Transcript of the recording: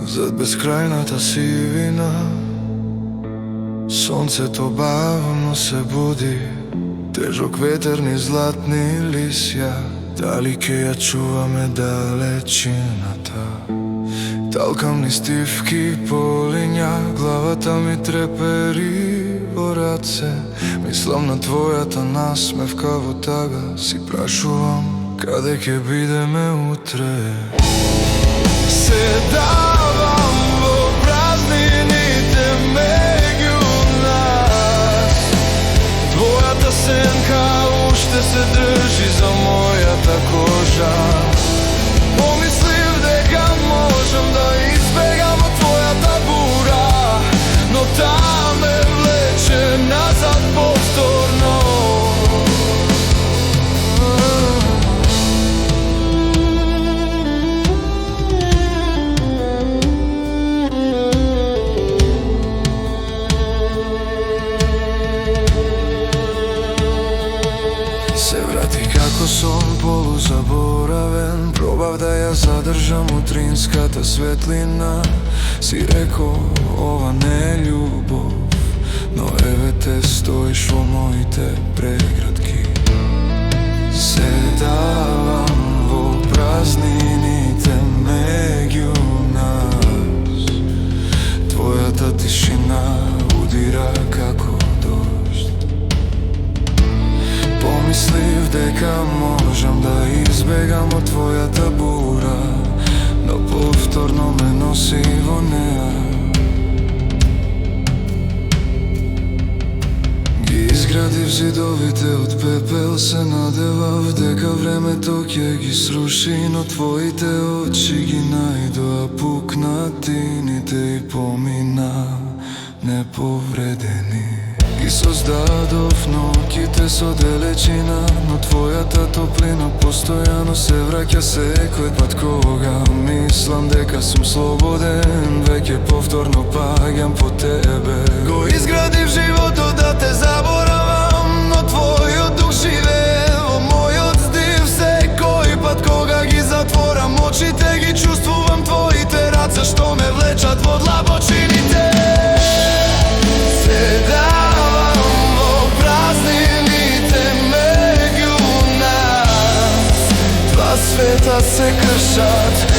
Зад безкрајната сивина сонцето бавно се буди, тежок ветер низ златни лисја. Дали ќе ја чуваме далечината? Талкам низ стивки полиња, главата ми трепери во раце. Мислам на твојата насмевка во тага, си прашувам каде ќе бидеме утре. Се давам во празнините меѓу нас, твојата сенка уште се држи за мојата кожа. Помислив дека можам да избегам од твојата бура, но таа ме влече назад повторно. Се врати како сон полузаборавен, пробав да ја задржам утринската светлина. Си реко, ова не е љубов, но еве те стоиш во моите преградки. Се давам во празнините меѓу нас, твојата тишина удира како дожд. Помислив дека можам да избегам од твојата бура, но повторно ме носи во неа. Ги изградив зидовите од пепел, се надевав дека времето ќе ги сруши, но твоите очи ги најдоа пукнатините и помина неповредени. Ги создадов ноќите со далечина, но твојата топлина постојано се враќа секој пат кога мислам дека сум слободен. Веќе повторно паѓам по тебе. Го изградив животот да те заборавам, но твојот дух живее во мојот здив. Секој пат кога ги затворам очите, ги чувствувам твоите раце што ме влечат во длабочините. Се давам во празнините меѓу нас, два света се кршат.